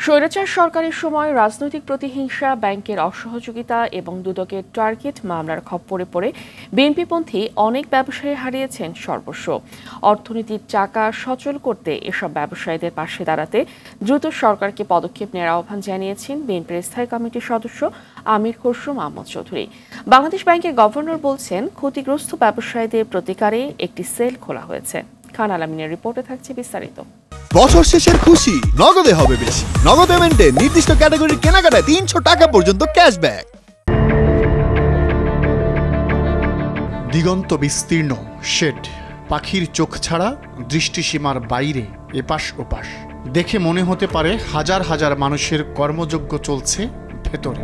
স্বৈরাচার সরকারের সময় রাজনৈতিক প্রতিহিংসা, ব্যাংকের অসহযোগিতা এবং দুদকের টার্গেট মামলার খপ্পরে পড়ে বিএনপিপন্থী অনেক ব্যবসায়ী হারিয়েছেন সর্বস্ব। অর্থনীতির চাকা সচল করতে এসব ব্যবসায়ীদের পাশে দাঁড়াতে দ্রুত সরকারকে পদক্ষেপ নেওয়ার আহ্বান জানিয়েছেন বিএনপির স্থায়ী কমিটির সদস্য আমির খসরু মাহমুদ চৌধুরী। বাংলাদেশ ব্যাংকের গভর্নর বলছেন, ক্ষতিগ্রস্ত ব্যবসায়ীদের প্রতিকারে একটি সেল খোলা হয়েছে। খান আলামিনের রিপোর্টে থাকছে বিস্তারিত। বছর শেষের খুশি নগদে হবে বেশি। নগদ পেমেন্টে নির্দিষ্ট ক্যাটাগরির কেনাকাটায় ৩০০ টাকা পর্যন্ত ক্যাশব্যাক। দিগন্ত বিস্তীর্ণ শেড, পাখির চোখ ছাড়া দৃষ্টিসীমার বাইরে এপাশ ওপাশ। দেখে মনে হতে পারে হাজার হাজার মানুষের কর্মযজ্ঞ চলছে ভেতরে।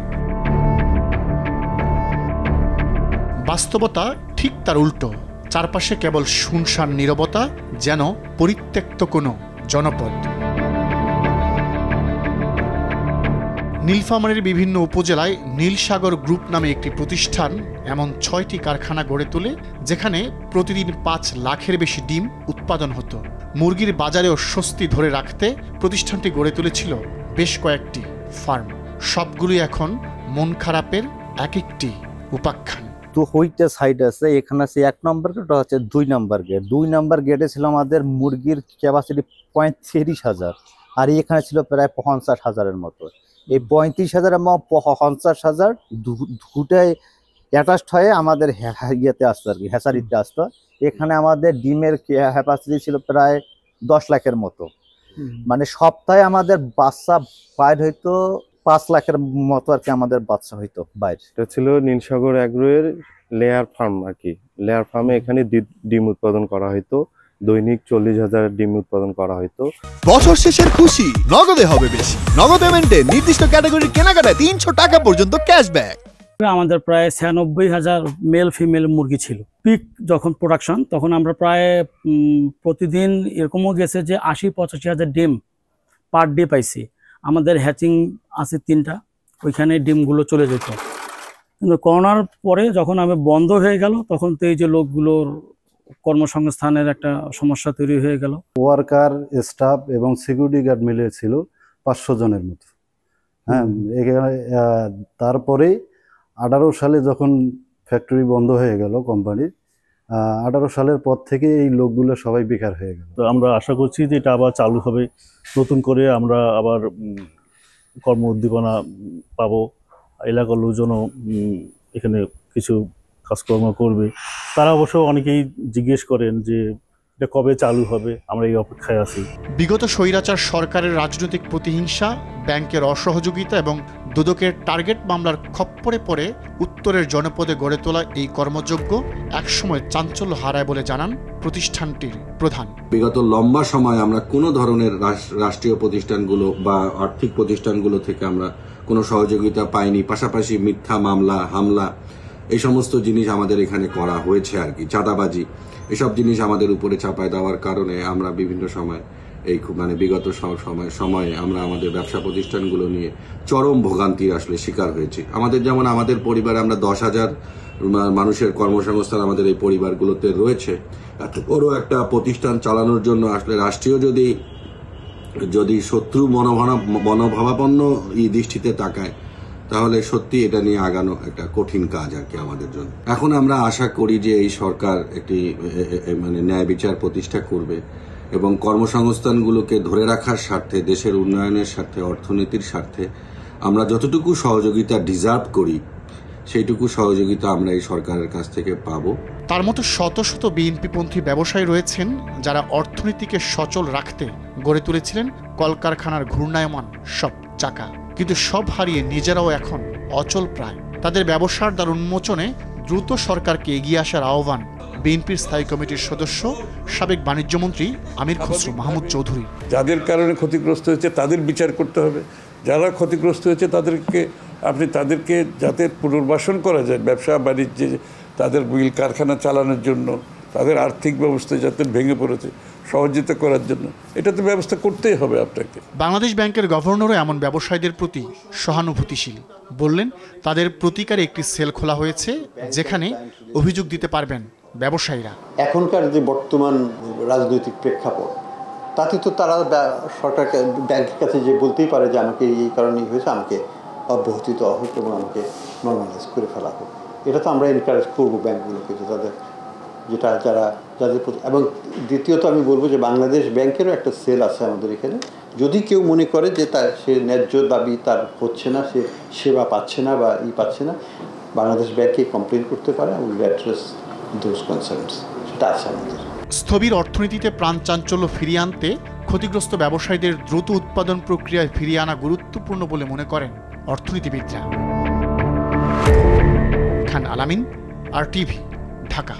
বাস্তবতা ঠিক তার উল্টো। চারপাশে কেবল শুনশান নীরবতা, যেন পরিত্যক্ত কোনো জনপদ। নীলফামারীর বিভিন্ন উপজেলায় নীলসাগর গ্রুপ নামে একটি প্রতিষ্ঠান এমন ৬টি কারখানা গড়ে তোলে, যেখানে প্রতিদিন ৫ লাখের বেশি ডিম উৎপাদন হতো। মুরগির বাজারেও স্বস্তি ধরে রাখতে প্রতিষ্ঠানটি গড়ে তুলেছিল বেশ কয়েকটি ফার্ম। সবগুলোই এখন মন খারাপের এক একটি উপাখ্যান। হইতে সাইড আছে, এখানে আছে ১ নম্বর গেট, হচ্ছে ২ নম্বর গেট। ২ নম্বর গেটে ছিল আমাদের মুরগির ক্যাপাসিটি ৩৫,০০০, আর এখানে ছিল প্রায় ৫০,০০০-এর মতো। এই ৩৫,০০০ এবং ৫০,০০০ দুটাই অ্যাটাচড হয়ে আমাদের ইয়েতে আসতো আর কি, হ্যাচারিতে আসতো। এখানে আমাদের ডিমের ক্যাপাসিটি ছিল প্রায় ১০ লাখের মতো। মানে সপ্তাহে আমাদের বাচ্চা বাইর হইতো ৫ লাখের মতো আর কি, আমাদের বাচ্চা হইতো বাইরে। এটা ছিল নীলসাগর অ্যাগ্রোয়ের লেয়ার ফার্ম আর কি। লেয়ার ফার্মে এখানে ডিম উৎপাদন করা হইতো, দৈনিক ৪০,০০০ ডিম উৎপাদন করা হইতো। বছর শেষের খুশি নগদে হবে বেশি। নগদ পেমেন্টে নির্দিষ্ট ক্যাটাগরির কেনাকাটায় ৩০০ টাকা পর্যন্ত ক্যাশব্যাক। আমাদের প্রায় ৯৬,০০০ মেল ফিমেল মুরগি ছিল। পিক যখন প্রোডাকশন, তখন আমরা প্রায় প্রতিদিন এরকমও গেছে যে ৮০-৮৫,০০০ ডিম পার ডে পাইছি। আমাদের হ্যাচিং আছে ৩টা, ওইখানে ডিমগুলো চলে যেত। কিন্তু করোনার পরে যখন আমি বন্ধ হয়ে গেল, তখন তো এই যে লোকগুলোর কর্মসংস্থানের একটা সমস্যা তৈরি হয়ে গেল। ওয়ার্কার, স্টাফ এবং সিকিউরিটি গার্ড মিলে ছিল ৫০০ জনের মতো। হ্যাঁ, তারপরে ১৮ সালে যখন ফ্যাক্টরি বন্ধ হয়ে গেল কোম্পানির, ১৮ সালের পর থেকে এই লোকগুলো সবাই বেকার হয়ে গেল। তো আমরা আশা করছি যে এটা আবার চালু হবে, নতুন করে আমরা আবার কর্ম উদ্দীপনা পাবো। এলাকার লোকজনও এখানে কিছু কাজকর্ম করবে। তারা অবশ্য অনেকেই জিজ্ঞেস করেন যে এটা কবে চালু হবে, আমরা এই অপেক্ষায় আছি। বিগত স্বৈরাচার সরকারের রাজনৈতিক প্রতিহিংসা, ব্যাংকের অসহযোগিতা এবং দুদকের টার্গেট মামলার খপ্পরে পড়ে উত্তরের জনপদে গড়ে তোলা এই কর্মযজ্ঞ একসময় চাঞ্চল্য হারায় বলে জানান প্রতিষ্ঠানটির প্রধান। বিগত লম্বা সময় আমরা কোনো ধরনের রাষ্ট্রীয় প্রতিষ্ঠানগুলো বা আর্থিক প্রতিষ্ঠানগুলো থেকে আমরা কোনো সহযোগিতা পাইনি। পাশাপাশি মিথ্যা মামলা, হামলা, এই সমস্ত জিনিস আমাদের এখানে করা হয়েছে আর কি। চাঁদাবাজি, এসব জিনিস আমাদের উপরে চাপায় দেওয়ার কারণে আমরা বিভিন্ন সময় এই বিগত সময়ে আমরা আমাদের ব্যবসা প্রতিষ্ঠানগুলো নিয়ে চরম ভোগান্তির আসলে শিকার হয়েছি। আমাদের যেমন আমাদের পরিবারে আমরা ১০,০০০ মানুষের কর্মসংস্থান আমাদের এই পরিবারগুলোতে রয়েছে। এত বড় একটা প্রতিষ্ঠান চালানোর জন্য আসলে রাষ্ট্রীয় যদি শত্রু মনোভাবাপন্ন এই দৃষ্টিতে তাকায়, তাহলে সত্যি এটা নিয়ে আগানো একটা কঠিন কাজ আর কি আমাদের জন্য। এখন আমরা আশা করি যে এই সরকার একটি ন্যায় বিচার প্রতিষ্ঠা করবে এবং কর্মসংস্থানগুলোকে ধরে রাখার স্বার্থে, দেশের উন্নয়নের স্বার্থে, অর্থনীতির স্বার্থে আমরা যতটুকু সহযোগিতা ডিজার্ভ করি, সেইটুকু সহযোগিতা আমরা এই সরকারের কাছ থেকে পাবো। তার মতো শত শত বিএনপিপন্থী ব্যবসায়ী রয়েছেন যারা অর্থনীতিকে সচল রাখতে গড়ে তুলেছিলেন কলকারখানার ঘূর্ণায়মান সব চাকা, কিন্তু সব হারিয়ে নিজেরাও এখন অচল প্রায়। তাদের ব্যবসার দ্বার উন্মোচনে দ্রুত সরকারকে এগিয়ে আসার আহ্বান বিএনপির স্থায়ী কমিটির সদস্য সাবেক বাণিজ্যমন্ত্রী আমির খসরু মাহমুদ চৌধুরী। যাদের কারণে ক্ষতিগ্রস্ত হয়েছে তাদের বিচার করতে হবে। যারা ক্ষতিগ্রস্ত হয়েছে তাদেরকে যাতে পুনর্বাসন করা যায়, ব্যবসা বাণিজ্যে তাদের মিল কারখানা চালানোর জন্য, তাদের আর্থিক ব্যবস্থা যাতে ভেঙে পড়েছে সহযোগিতা করার জন্য, এটা তো ব্যবস্থা করতেই হবে আপনাকে। বাংলাদেশ ব্যাংকের গভর্নরও এমন ব্যবসায়ীদের প্রতি সহানুভূতিশীল। বললেন, তাদের প্রতিকারে একটি সেল খোলা হয়েছে, যেখানে অভিযোগ দিতে পারবেন ব্যবসায়ীরা। এখনকার যে বর্তমান রাজনৈতিক প্রেক্ষাপট, তাতে তো তারা সরকার ব্যাংকের কাছে যে বলতেই পারে যে আমাকে এই কারণেই হয়েছে, আমাকে অব্যাহতি দেওয়া হোক এবং আমাকে নর্মালাইজ করে ফেলা হোক। এটা তো আমরা এনকারেজ করবো ব্যাংকগুলোকে, যে তাদের যাদের এবং দ্বিতীয়ত আমি বলবো যে বাংলাদেশ ব্যাংকেরও একটা সেল আছে আমাদের এখানে। যদি কেউ মনে করে যে সে ন্যায্য দাবি তার হচ্ছে না, সে সেবা পাচ্ছে না বা পাচ্ছে না, বাংলাদেশ ব্যাংকে কমপ্লেন করতে পারে এবং অ্যাড্রেস দোজ কনসার্নস, সেটা আছে আমাদের। স্থবির অর্থনীতিতে প্রাণ চাঞ্চল্য ফিরিয়ে আনতে ক্ষতিগ্রস্ত ব্যবসায়ীদের দ্রুত উৎপাদন প্রক্রিয়ায় ফিরিয়ে আনা গুরুত্বপূর্ণ বলে মনে করেন অর্থনীতিবিদরা। খান আলামিন, RTV, ঢাকা।